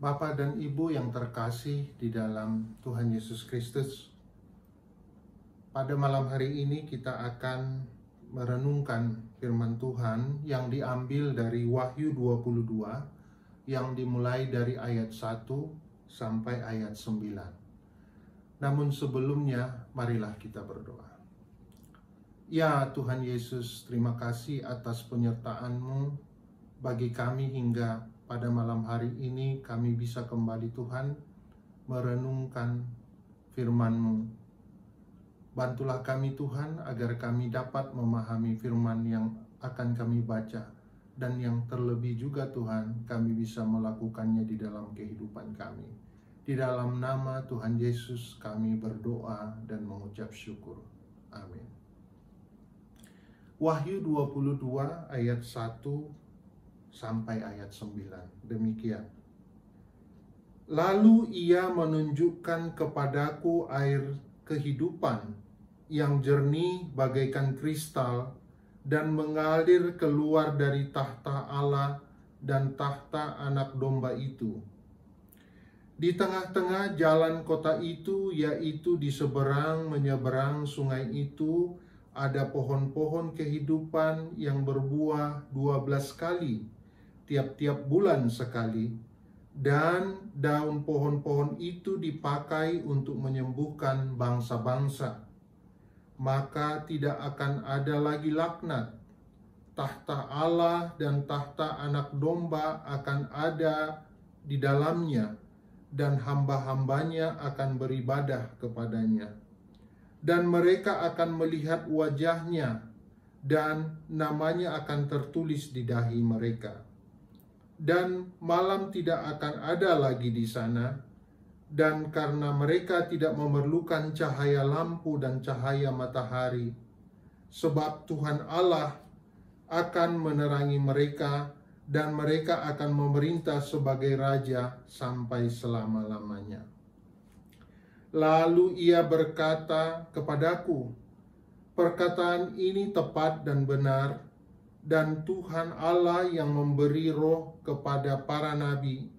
Bapak dan Ibu yang terkasih di dalam Tuhan Yesus Kristus, pada malam hari ini kita akan merenungkan firman Tuhan yang diambil dari Wahyu 22 yang dimulai dari ayat 1 sampai ayat 9. Namun sebelumnya, marilah kita berdoa. Ya Tuhan Yesus, terima kasih atas penyertaan-Mu bagi kami hingga pada malam hari ini kami bisa kembali Tuhan merenungkan firman-Mu. Bantulah kami Tuhan agar kami dapat memahami firman yang akan kami baca, dan yang terlebih juga Tuhan kami bisa melakukannya di dalam kehidupan kami. Di dalam nama Tuhan Yesus kami berdoa dan mengucap syukur. Amin. Wahyu 22 ayat 1 sampai ayat 9. Demikian. Lalu ia menunjukkan kepadaku air kehidupan yang jernih bagaikan kristal dan mengalir keluar dari tahta Allah dan tahta Anak Domba itu. Di tengah-tengah jalan kota itu, yaitu di seberang menyeberang sungai itu, ada pohon-pohon kehidupan yang berbuah 12 kali, tiap-tiap bulan sekali, dan daun pohon-pohon itu dipakai untuk menyembuhkan bangsa-bangsa. Maka tidak akan ada lagi laknat. Tahta Allah dan tahta Anak Domba akan ada di dalamnya, dan hamba-hambanya akan beribadah kepadanya. Dan mereka akan melihat wajahnya, dan namanya akan tertulis di dahi mereka. Dan malam tidak akan ada lagi di sana, dan karena mereka tidak memerlukan cahaya lampu dan cahaya matahari, sebab Tuhan Allah akan menerangi mereka, dan mereka akan memerintah sebagai raja sampai selama-lamanya. Lalu ia berkata kepadaku, perkataan ini tepat dan benar, dan Tuhan Allah yang memberi roh kepada para nabi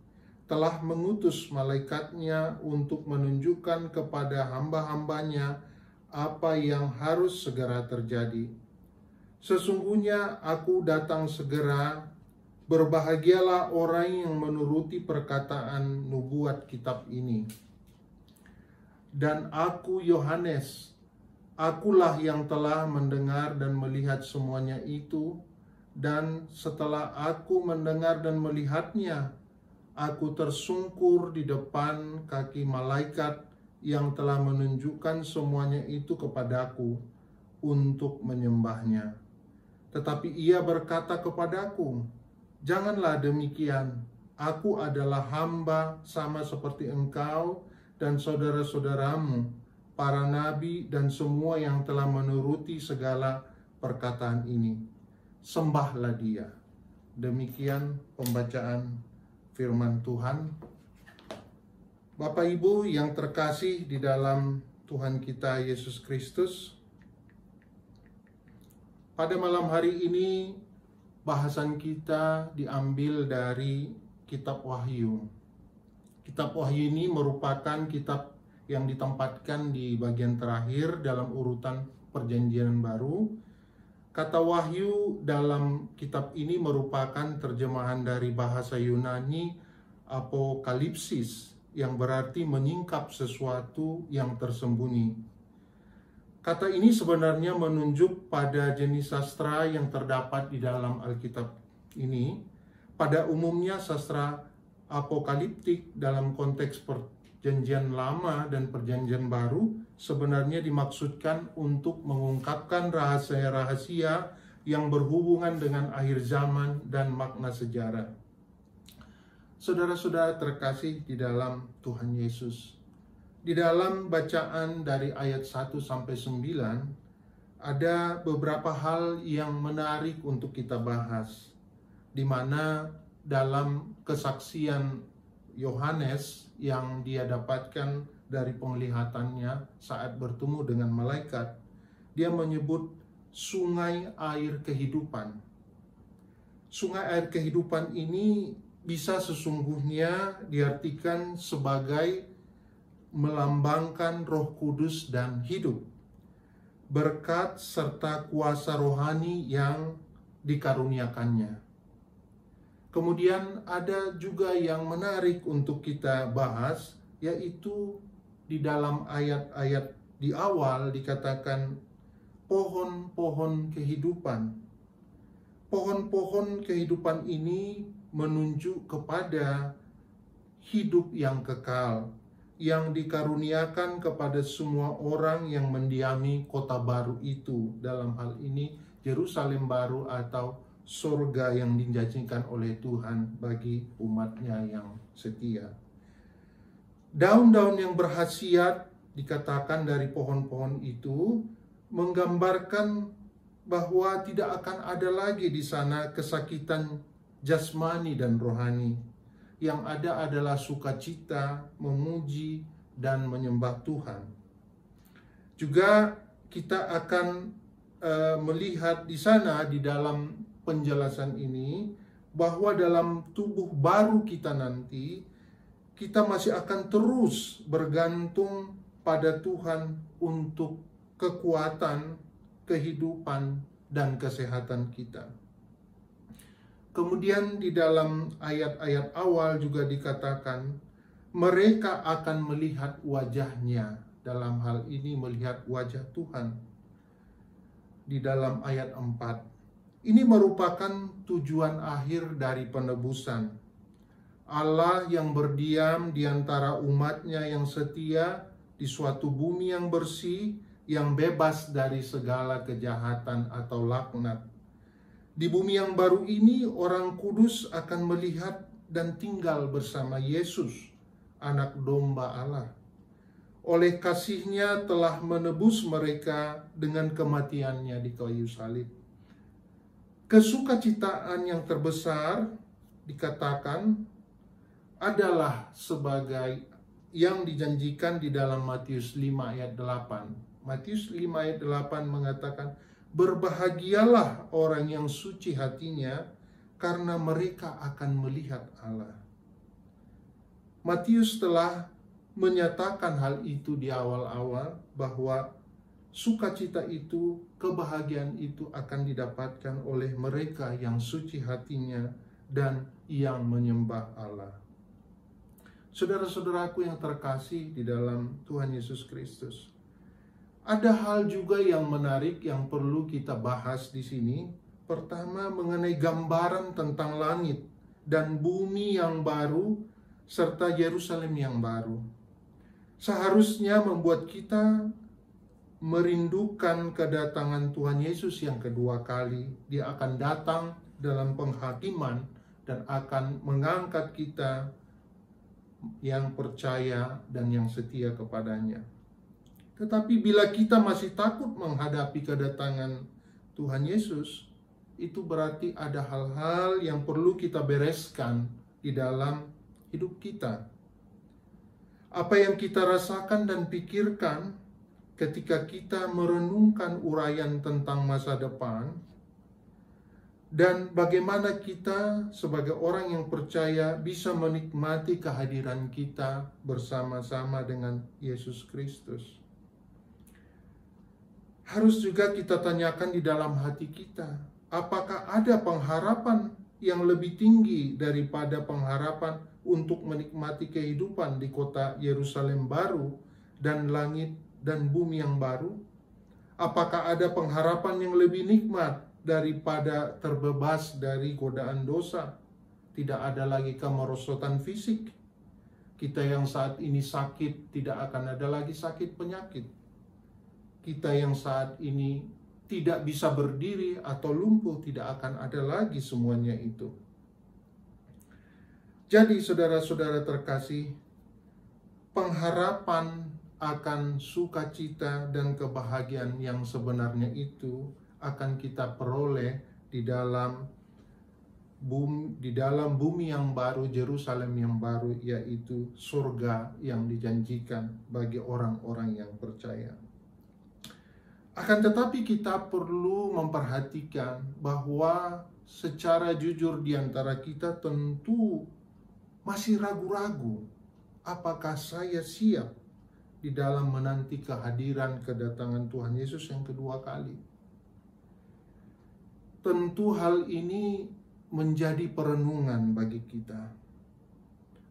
telah mengutus malaikatnya untuk menunjukkan kepada hamba-hambanya apa yang harus segera terjadi. Sesungguhnya aku datang segera, berbahagialah orang yang menuruti perkataan nubuat kitab ini. Dan aku Yohanes, akulah yang telah mendengar dan melihat semuanya itu, dan setelah aku mendengar dan melihatnya, aku tersungkur di depan kaki malaikat yang telah menunjukkan semuanya itu kepadaku untuk menyembahnya. Tetapi ia berkata kepadaku, janganlah demikian, aku adalah hamba sama seperti engkau dan saudara-saudaramu, para nabi dan semua yang telah menuruti segala perkataan ini. Sembahlah dia. Demikian pembacaan firman Tuhan. Bapak Ibu yang terkasih di dalam Tuhan kita Yesus Kristus, pada malam hari ini bahasan kita diambil dari kitab Wahyu. Kitab Wahyu ini merupakan kitab yang ditempatkan di bagian terakhir dalam urutan Perjanjian Baru. Kata wahyu dalam kitab ini merupakan terjemahan dari bahasa Yunani apokalipsis, yang berarti menyingkap sesuatu yang tersembunyi. Kata ini sebenarnya menunjuk pada jenis sastra yang terdapat di dalam Alkitab ini. Pada umumnya sastra apokaliptik dalam konteks Perjanjian Lama dan Perjanjian Baru sebenarnya dimaksudkan untuk mengungkapkan rahasia-rahasia yang berhubungan dengan akhir zaman dan makna sejarah. Saudara-saudara terkasih di dalam Tuhan Yesus, di dalam bacaan dari ayat 1 sampai 9 ada beberapa hal yang menarik untuk kita bahas, di mana dalam kesaksian Yohanes yang dia dapatkan dari penglihatannya saat bertemu dengan malaikat, dia menyebut sungai air kehidupan. Sungai air kehidupan ini bisa sesungguhnya diartikan sebagai melambangkan Roh Kudus dan hidup, berkat serta kuasa rohani yang dikaruniakannya. Kemudian ada juga yang menarik untuk kita bahas, yaitu di dalam ayat-ayat di awal dikatakan pohon-pohon kehidupan. Pohon-pohon kehidupan ini menunjuk kepada hidup yang kekal, yang dikaruniakan kepada semua orang yang mendiami kota baru itu. Dalam hal ini Yerusalem baru atau surga yang dijanjikan oleh Tuhan bagi umatnya yang setia. Daun-daun yang berkhasiat dikatakan dari pohon-pohon itu menggambarkan bahwa tidak akan ada lagi di sana kesakitan jasmani dan rohani. Yang ada adalah sukacita, memuji, dan menyembah Tuhan. Juga kita akan melihat di sana di dalam penjelasan ini bahwa dalam tubuh baru kita nanti, kita masih akan terus bergantung pada Tuhan untuk kekuatan, kehidupan, dan kesehatan kita. Kemudian di dalam ayat-ayat awal juga dikatakan, mereka akan melihat wajahnya. Dalam hal ini melihat wajah Tuhan. Di dalam ayat 4. Ini merupakan tujuan akhir dari penebusan. Allah yang berdiam di antara umatnya yang setia di suatu bumi yang bersih, yang bebas dari segala kejahatan atau laknat. Di bumi yang baru ini, orang kudus akan melihat dan tinggal bersama Yesus, anak domba Allah. Oleh kasih-Nya telah menebus mereka dengan kematiannya di kayu salib. Kesukacitaan yang terbesar dikatakan adalah sebagai yang dijanjikan di dalam Matius 5 ayat 8. Matius 5 ayat 8 mengatakan, berbahagialah orang yang suci hatinya, karena mereka akan melihat Allah. Matius telah menyatakan hal itu di awal-awal, bahwa sukacita itu, kebahagiaan itu akan didapatkan oleh mereka yang suci hatinya dan yang menyembah Allah. Saudara-saudaraku yang terkasih di dalam Tuhan Yesus Kristus, ada hal juga yang menarik yang perlu kita bahas di sini. Pertama, mengenai gambaran tentang langit dan bumi yang baru serta Yerusalem yang baru. Seharusnya membuat kita merindukan kedatangan Tuhan Yesus yang kedua kali. Dia akan datang dalam penghakiman dan akan mengangkat kita yang percaya dan yang setia kepadanya. Tetapi bila kita masih takut menghadapi kedatangan Tuhan Yesus, itu berarti ada hal-hal yang perlu kita bereskan di dalam hidup kita. Apa yang kita rasakan dan pikirkan ketika kita merenungkan uraian tentang masa depan, dan bagaimana kita sebagai orang yang percaya bisa menikmati kehadiran kita bersama-sama dengan Yesus Kristus. Harus juga kita tanyakan di dalam hati kita, apakah ada pengharapan yang lebih tinggi daripada pengharapan untuk menikmati kehidupan di kota Yerusalem baru dan langit dan bumi yang baru? Apakah ada pengharapan yang lebih nikmat daripada terbebas dari godaan dosa? Tidak ada lagi kemerosotan fisik. Kita yang saat ini sakit, tidak akan ada lagi sakit penyakit. Kita yang saat ini tidak bisa berdiri atau lumpuh, tidak akan ada lagi semuanya itu. Jadi saudara-saudara terkasih, pengharapan akan sukacita dan kebahagiaan yang sebenarnya itu akan kita peroleh di dalam bumi yang baru, Yerusalem yang baru, yaitu surga yang dijanjikan bagi orang-orang yang percaya. Akan tetapi kita perlu memperhatikan bahwa secara jujur di antara kita tentu masih ragu-ragu, apakah saya siap di dalam menanti kehadiran kedatangan Tuhan Yesus yang kedua kali. Tentu hal ini menjadi perenungan bagi kita.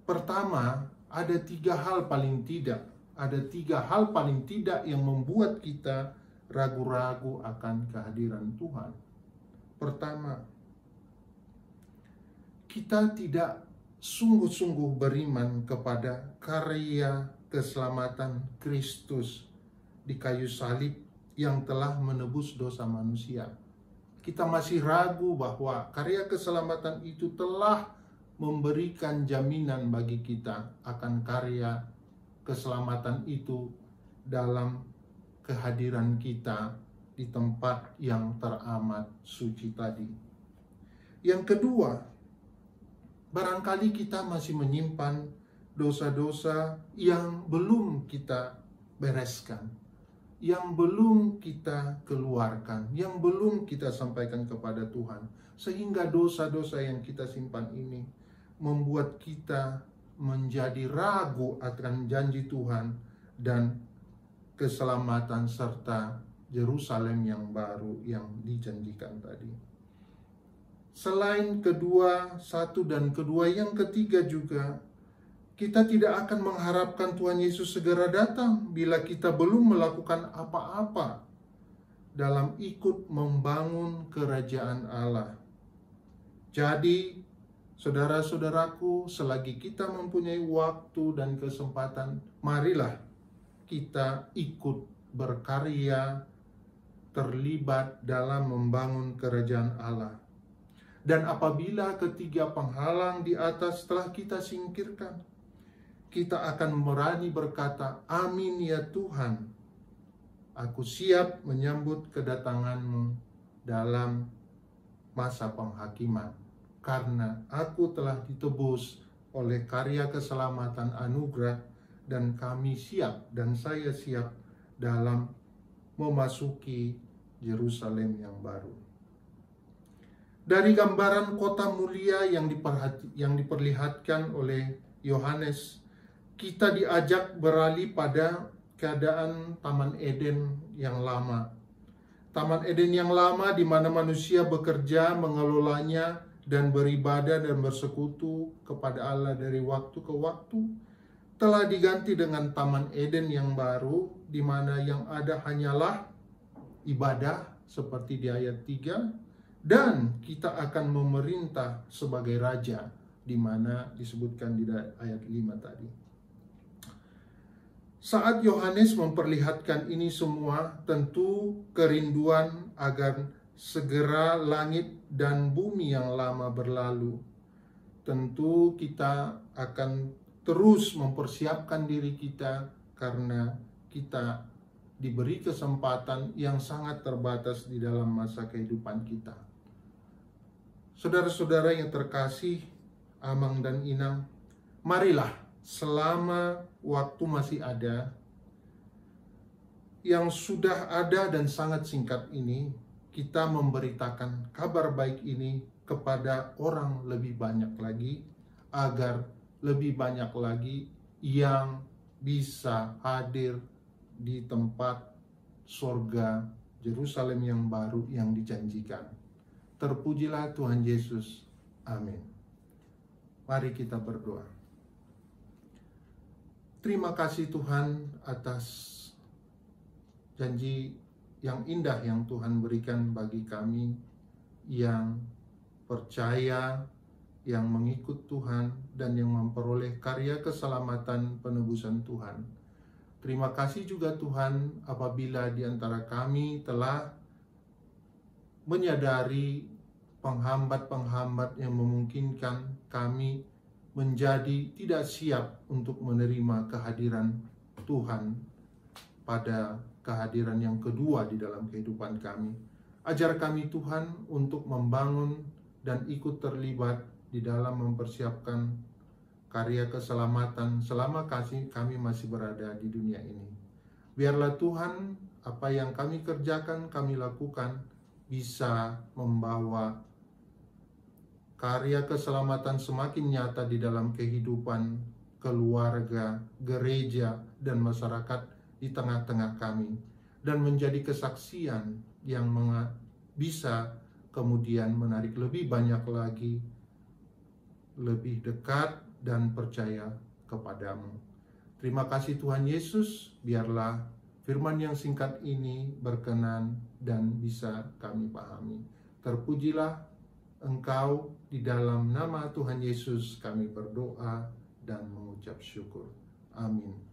Pertama, ada tiga hal paling tidak yang membuat kita ragu-ragu akan kehadiran Tuhan. Pertama, kita tidak sungguh-sungguh beriman kepada karya keselamatan Kristus di kayu salib yang telah menebus dosa manusia. Kita masih ragu bahwa karya keselamatan itu telah memberikan jaminan bagi kita akan karya keselamatan itu dalam kehadiran kita di tempat yang teramat suci tadi. Yang kedua, barangkali kita masih menyimpan dosa-dosa yang belum kita bereskan, yang belum kita keluarkan, yang belum kita sampaikan kepada Tuhan. Sehingga dosa-dosa yang kita simpan ini membuat kita menjadi ragu akan janji Tuhan dan keselamatan serta Yerusalem yang baru yang dijanjikan tadi. Selain satu dan kedua, yang ketiga juga, kita tidak akan mengharapkan Tuhan Yesus segera datang bila kita belum melakukan apa-apa dalam ikut membangun kerajaan Allah. Jadi, saudara-saudaraku, selagi kita mempunyai waktu dan kesempatan, marilah kita ikut berkarya, terlibat dalam membangun kerajaan Allah. Dan apabila ketiga penghalang di atas telah kita singkirkan, kita akan berani berkata, amin ya Tuhan, aku siap menyambut kedatangan-Mu dalam masa penghakiman, karena aku telah ditebus oleh karya keselamatan anugerah, dan kami siap dan saya siap dalam memasuki Yerusalem yang baru. Dari gambaran kota mulia yang diperlihatkan oleh Yohanes, kita diajak beralih pada keadaan Taman Eden yang lama. Taman Eden yang lama di mana manusia bekerja, mengelolanya, dan beribadah dan bersekutu kepada Allah dari waktu ke waktu, telah diganti dengan Taman Eden yang baru, di mana yang ada hanyalah ibadah seperti di ayat 3, dan kita akan memerintah sebagai raja, di mana disebutkan di ayat 5 tadi. Saat Yohanes memperlihatkan ini semua, tentu kerinduan agar segera langit dan bumi yang lama berlalu. Tentu kita akan terus mempersiapkan diri kita karena kita diberi kesempatan yang sangat terbatas di dalam masa kehidupan kita. Saudara-saudara yang terkasih, Amang dan Inang, marilah selama waktu masih ada, yang sudah ada dan sangat singkat ini, kita memberitakan kabar baik ini kepada orang lebih banyak lagi, agar lebih banyak lagi yang bisa hadir di tempat sorga Yerusalem yang baru yang dijanjikan. Terpujilah Tuhan Yesus. Amin. Mari kita berdoa. Terima kasih Tuhan atas janji yang indah yang Tuhan berikan bagi kami yang percaya, yang mengikut Tuhan, dan yang memperoleh karya keselamatan penebusan Tuhan. Terima kasih juga Tuhan apabila di antara kami telah menyadari penghambat-penghambat yang memungkinkan kami menjadi tidak siap untuk menerima kehadiran Tuhan pada kehadiran yang kedua di dalam kehidupan kami. Ajar kami Tuhan untuk membangun dan ikut terlibat di dalam mempersiapkan karya keselamatan selama kami masih berada di dunia ini. Biarlah Tuhan, apa yang kami kerjakan, kami lakukan, bisa membawa karya keselamatan semakin nyata di dalam kehidupan keluarga, gereja, dan masyarakat di tengah-tengah kami, dan menjadi kesaksian yang bisa kemudian menarik lebih banyak lagi, lebih dekat dan percaya kepadamu. Terima kasih Tuhan Yesus, biarlah firman yang singkat ini berkenan dan bisa kami pahami. Terpujilah Engkau, di dalam nama Tuhan Yesus kami berdoa dan mengucap syukur. Amin.